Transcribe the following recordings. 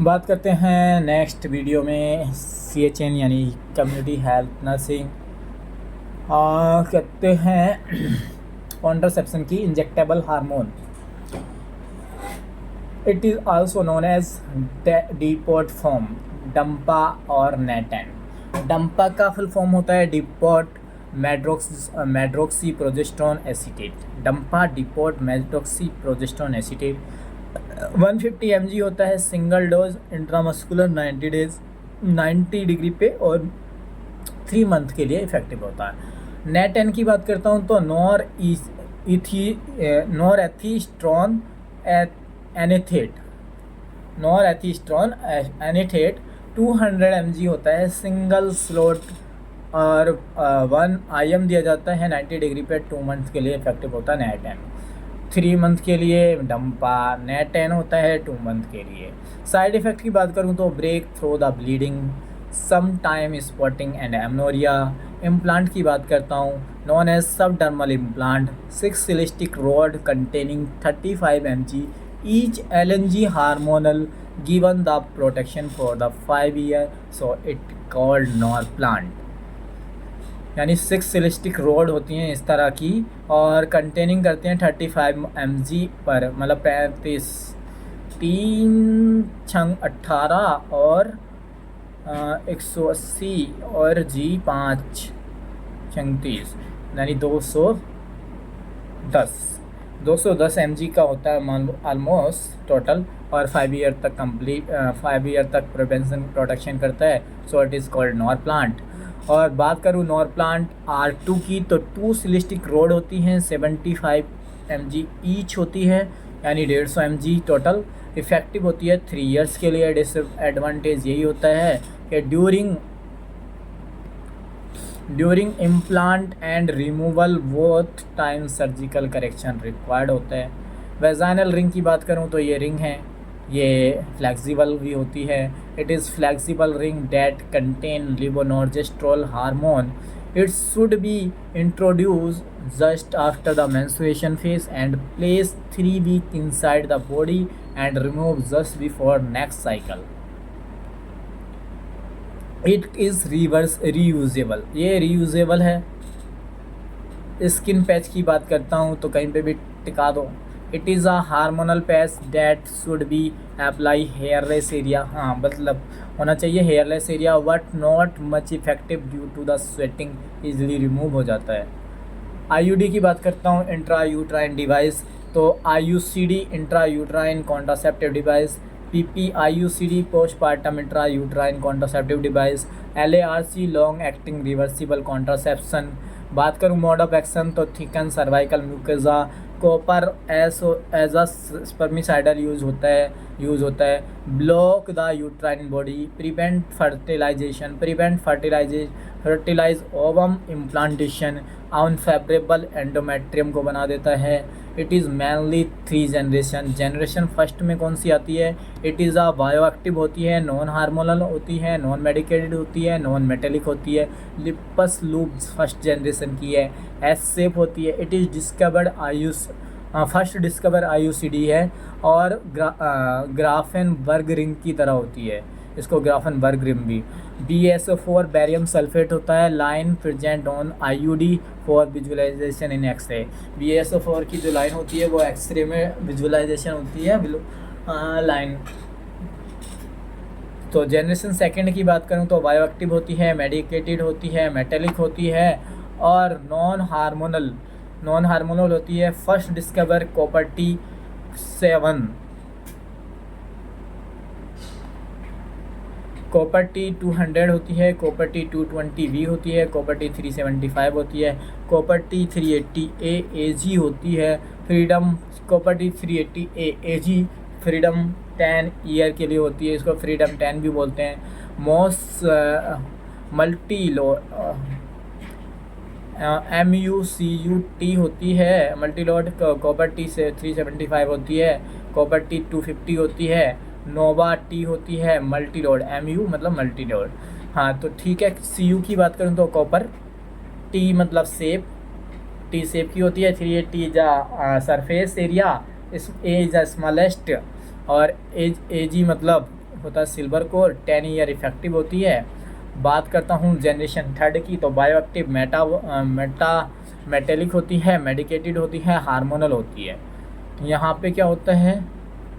बात करते हैं नेक्स्ट वीडियो में CHN यानी कम्युनिटी हेल्थ नर्सिंग करते हैं कॉन्ट्रासेप्शन की injectable hormone. It is also known as depot form, DMPA और नेटेन। डम्पा का फुल फॉर्म होता है depot medroxyprogesterone acetate. DMPA depot medroxyprogesterone acetate 150 mg होता है, सिंगल डोज इंट्रामस्कुलर 90 डिग्री पे और 3 मंथ के लिए इफेक्टिव होता है। नेट-एन की बात करता हूँ तो नॉरएथिस्ट्रोन एनीथेट 200 mg होता है, सिंगल स्लॉट और 1 IM दिया जाता है 90 डिग्री पे 2 मंथ के लिए इफेक्टिव होता है नेट-एन। 3 मंथ के लिए डम्पा, नेट-एन होता है 2 मंथ के लिए। साइड इफ़ेक्ट की बात करूँ तो break through the bleeding, some time spotting and amenorrhoea. Implant की बात करता हूँ, known as subdermal implant, 6 silastic rod containing 35 mg each LNG hormonal given the protection for the 5 year, so it called Norplant. यानी 6 सिलिस्टिक road होती हैं इस तरह की और कंटेनिंग करते हैं 35 mg पर, मतलब 35 3 छंग 18 और 180 और G 5 छंग 30 यानी 210 mg का होता है ऑलमोस्ट टोटल, और 5 ईयर तक कंप्लीट 5 ईयर तक प्रिवेंशन प्रोटेक्शन करता है, so it is called nor plant. और बात करूँ नॉर प्लांट R2 की तो 2 सिलिस्टिक रोड होती हैं 75 mg ईच होती है, यानी 150 mg टोटल। इफ़ेक्टिव होती है 3 ईयर्स के लिए। डिसएडवांटेज यही होता है कि during implant and removal both time surgical correction required होता है। वेजाइनल रिंग की बात करूँ तो ये रिंग है, ये फ्लेक्सिबल भी होती है। It is flexible ring that contain levonorgestrel hormone. It should be introduce just after the menstruation phase and place 3 weeks inside the body and remove just before next cycle. It is reusable, ये reusable है। Skin patch की बात करता हूँ तो कहीं पे भी टिका दो। It is a hormonal patch that should be apply hairless area, हाँ मतलब होना चाहिए hairless area, but not much effective due to the sweating, easily remove हो जाता है। IUD की बात करता हूँ, इंट्रा यूट्राइन डिवाइस, तो IUCD intra uterine contraceptive device, PPIUCD postpartum intra uterine contraceptive device, LARC long acting reversible contraception. बात करूँ मोड ऑफ एक्शन तो thicken cervical mucosa, copper as a spermicidal use होता है। Block the uterine body, prevent fertilize ovum implantation, unfavourable endometrium को बना देता है। It is mainly 3 generation first में कौन सी आती है? इट इज़ अ बायोएक्टिव होती है, नॉन हार्मोनल होती है, नॉन मेडिकेटेड होती है, नॉन मेटेलिक होती है। लिपस लूप्स फर्स्ट जनरेशन की है, एस सेप होती है। It is first discover IUCD है और ग्राफेनबर्ग रिंग की तरह होती है, इसको ग्राफेनबर्ग रिंग भी। BSO4 बैरियम सल्फेट होता है, line present on IUD for visualization in X-ray. BSO4 की जो लाइन होती है वो एक्सरे में विजुअलाइजेशन होती है लाइन। तो जनरेशन सेकंड की बात करूँ तो बायोएक्टिव होती है, मेडिकेटेड होती है, मेटेलिक होती है और नॉन हार्मोनल होती है। फर्स्ट डिस्कवर कॉपर T200 होती है, कॉपर T220V होती है, कॉपर T375 होती है, कॉपर T380A AG होती है। Copper T380A AG freedom 10 year के लिए होती है, इसको फ्रीडम 10 भी बोलते हैं। MUCUT होती है मल्टीलोड, कॉपर T375 होती है, कॉपर T250 होती है, नोवा T होती है मल्टीलोड, MU मतलब मल्टीलोड। हाँ तो ठीक है। CU की बात करूँ तो कॉपर T मतलब सेप, T सेप की होती है। 380 is surface area, A is the smallest, और AG मतलब होता है सिल्वर कोर, 10 ईयर इफेक्टिव होती है। बात करता हूँ जनरेशन थर्ड की, तो बायोएक्टिव मेटेलिक होती है, मेडिकेटेड होती है, हार्मोनल होती है। यहाँ पे क्या होता है,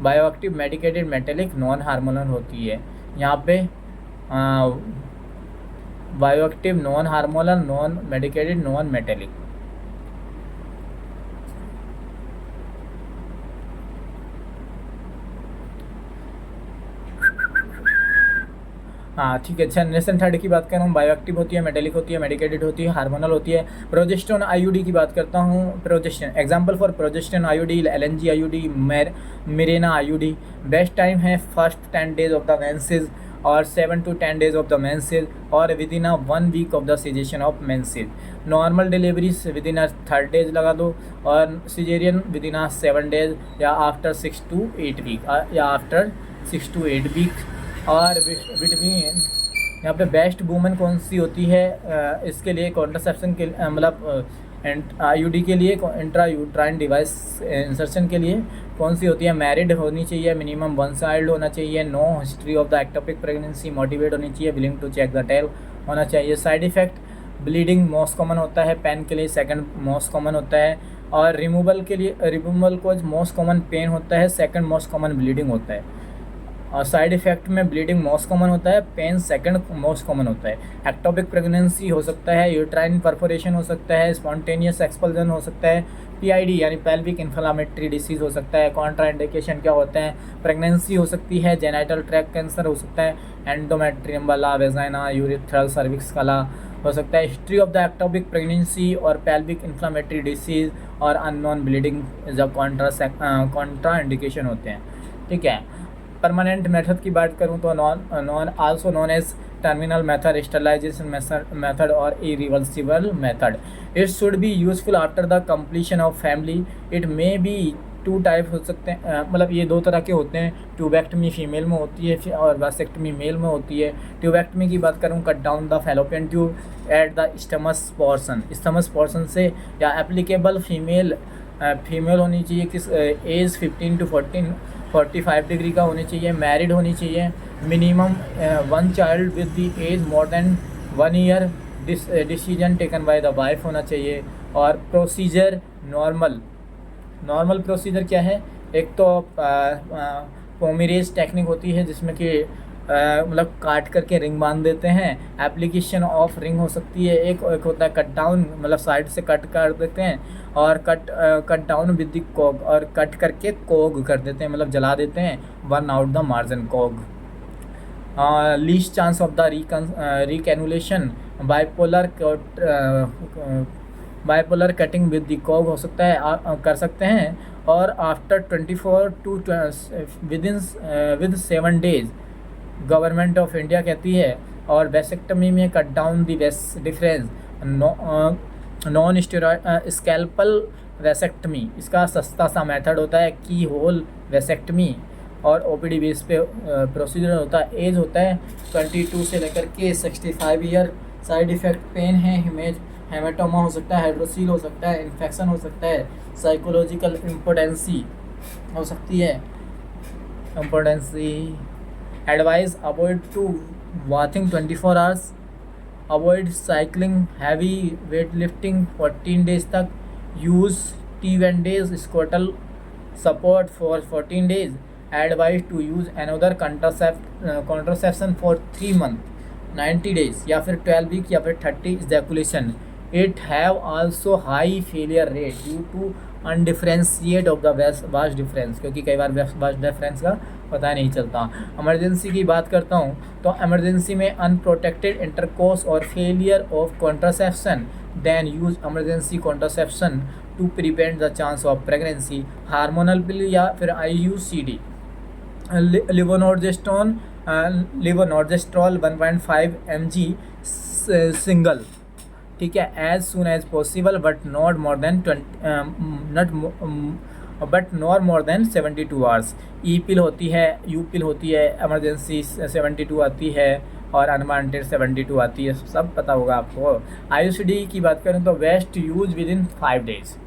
bioactive medicated metallic non hormonal होती है। यहाँ पे bioactive non hormonal, non medicated, non metallic. हाँ ठीक है। जनरेशन थर्ड की बात कर रहा हूँ, बायोएक्टिव होती है, मेटेलिक होती है, मेडिकेटेड होती है, हार्मोनल होती है। प्रोजेस्टेरोन आईयूडी की बात करता हूँ। Progesterone example for progesterone IUD, LNG IUD, Mirena IUD. Best time है first 10 days of the menses और 7 to 10 days of the menses और within 1 week of the cessation of menses. Normal delivery within 3 days लगा दो और caesarean within 7 days या after 6 to 8 week या after 6 to 8 week। और vitamin यहाँ पे बेस्ट वूमेन कौन सी होती है, इसके लिए कॉन्ट्रासेप्शन के मतलब आईयूडी के लिए, इंट्रा यूट्राइन डिवाइस इंसर्शन के लिए कौन सी होती है, मैरिड होनी चाहिए, मिनिमम 1 child होना चाहिए, no history of the ectopic pregnancy, motivate होनी चाहिए, willing to check the tail होना चाहिए। Side effect bleeding most common होता है, पेन के लिए सेकंड मोस्ट कॉमन होता है, और रिमूवल के लिए रिमूवल को मोस्ट कॉमन पेन होता है, सेकंड मोस्ट कॉमन ब्लीडिंग होता है। और साइड इफेक्ट में ब्लीडिंग मोस्ट कॉमन होता है, पेन सेकंड मोस्ट कॉमन होता है। एक्टोपिक प्रेगनेंसी हो सकता है, यूट्राइन परफोरेशन हो सकता है, स्पॉन्टेनियस एक्सपल्जन हो सकता है, पीआईडी यानी पेल्विक इन्फ्लामेटरी डिसीज़ हो सकता है। कॉन्ट्राइंडिकेशन क्या होते हैं, प्रेगनेंसी हो सकती है, जेनाइटल ट्रैक्ट कैंसर हो सकता है, एंडोमेट्रियम वाला, वेजाइना, यूरिथ्रल सर्विक्स वाला हो सकता है। History of the ectopic pregnancy और पेल्विक इन्फ्लामेटरी डिसीज़ और अननोन ब्लीडिंग जब कॉन्ट्रा इंडिकेशन होते हैं। ठीक है। परमानेंट मेथड की बात करूं तो known also known as terminal method, sterilisation method और irreversible method. It should be useful after the completion of family. It may be 2 type हो सकते हैं, मतलब ये 2 तरह के होते हैं। ट्यूबेक्टमी फीमेल में होती है और वासेक्टमी मेल में होती है। ट्यूबेक्टमी की बात करूँ, cut down the fallopian tube at the isthmus portion से, या एप्लीकेबल फीमेल होनी चाहिए, किस एज 15 to 45 डिग्री का होनी चाहिए, मैरिड होनी चाहिए, minimum 1 child with the age more than 1 year, decision taken by the wife होना चाहिए। और प्रोसीजर नॉर्मल प्रोसीजर क्या है, एक तो पोमिरेज टेक्निक होती है जिसमें कि मतलब काट करके रिंग बांध देते हैं, एप्लीकेशन ऑफ रिंग हो सकती है। एक होता है कट डाउन, मतलब साइड से कट कर देते हैं, और कट डाउन विद द कोग, और कट करके कोग कर देते हैं, मतलब जला देते हैं, burn out the margin coag. Least chance of the recanalisation, bipolar cutting with the coag हो सकता है, कर सकते हैं। और after 24 to with 7 days government of India कहती है। और वेसेक्टमी में cut down the difference, non scalpel vasectomy इसका सस्ता सा मेथड होता है, की होल वेसेक्टमी, और ओपीडी बेस पे प्रोसीजर होता है। एज होता है 22 से लेकर के 65 ईयर। साइड इफ़ेक्ट पेन है, हेमेटोमा हो सकता है, हाइड्रोसील हो सकता है, इन्फेक्शन हो सकता है, साइकोलॉजिकल इम्पोटेंसी हो सकती है। Advice avoid to bathing 24 hours, avoid cycling, heavy weight lifting 14 days तक, use T1 scrotal support for 14 days, advice to use another contraception for 3 months 90 days, या फिर 12 week, या फिर 30 ejaculation। It have also high failure rate due to undifferentiate of the vas deferens, क्योंकि कई बार vast difference का पता नहीं चलता। इमरजेंसी की बात करता हूँ तो इमरजेंसी में अनप्रोटेक्टेड इंटरकोर्स और failure of contraception, then use emergency contraception to prevent the chance of pregnancy. Hormonal pill या फिर IUCD। लिवोनॉर्जेस्ट्रॉल 1.5 mg सिंगल, ठीक है, as soon as possible, but not more than 72 hours। E pill होती है, you पिल होती है, emergency 72 आती है, और अनवांटेड 72 आती है, सब पता होगा आपको। IUCD की बात करें तो best use with in 5 days।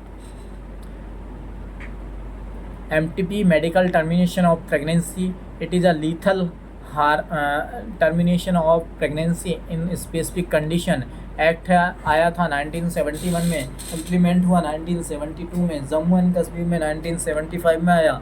MTP medical termination of pregnancy, it is a lethal termination of pregnancy in specific condition act आया था 1971 में, इम्प्लीमेंट हुआ 1972 में, जम्मू एंड कश्मीर में 1975 में आया।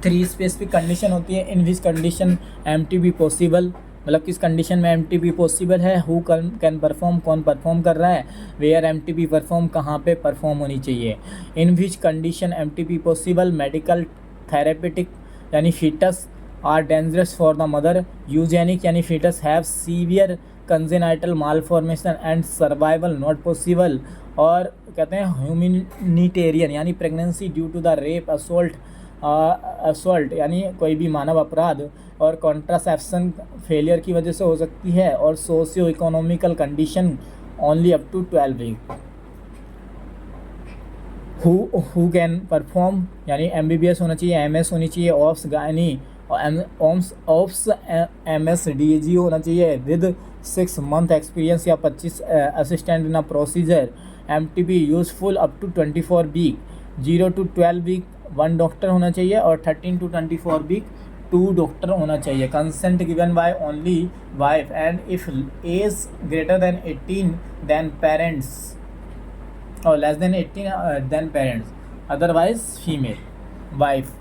3 स्पेसिफिक कंडीशन होती है इन विच कंडीशन MTB पॉसिबल, मतलब किस कंडीशन में MTB पॉसिबल है, हु कैन परफॉर्म, कौन परफॉर्म कर रहा है, वेयर MTB परफॉर्म, कहाँ पे परफॉर्म होनी चाहिए। In which condition MTB possible, medical therapeutic यानी foetus are dangerous for the mother, eugenic यानी foetus have severe congenital malformation and survival not possible, और कहते हैं ह्यूमैनिटेरियन यानी pregnancy due to the rape assault यानी कोई भी मानव अपराध और कॉन्ट्रासेप्शन फेलियर की वजह से हो सकती है, और socio economical condition only up to 12 week. Who can perform यानी MBBS होना चाहिए, MS होनी चाहिए, obs gynae obs MS DG होना चाहिए विद 6 मंथ एक्सपीरियंस या 25 assistant in a procedure. MTB useful up to 24 week, 0 to 12 week 1 doctor होना चाहिए, और 13 to 24 वीक 2 डॉक्टर होना चाहिए। Consent given by only wife and if age greater than 18 then parents, और less than 18 then parents, otherwise female wife.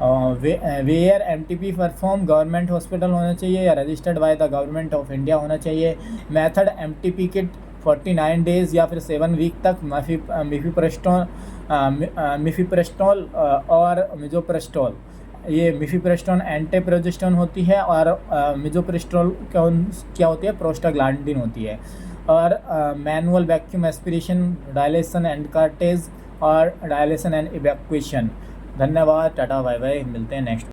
Where MTB perform government hospital होना चाहिए या registered by the government of India होना चाहिए। Method MTB kit 49 days या फिर 7 week तक मिफिप्रेस्टोल और मिजोप्रेस्टोल। ये मिफिप्रेस्टोन एंटीप्रोजेस्टेरोन होती है और मिजोप्रेस्टोल क्या होती है, प्रोस्टाग्लैंडिन होती है। और manual vacuum aspiration, dilation and cartridge और डायलेशन एंड इवैक्यूएशन। धन्यवाद, टाटा बाय बाय, मिलते हैं नेक्स्ट।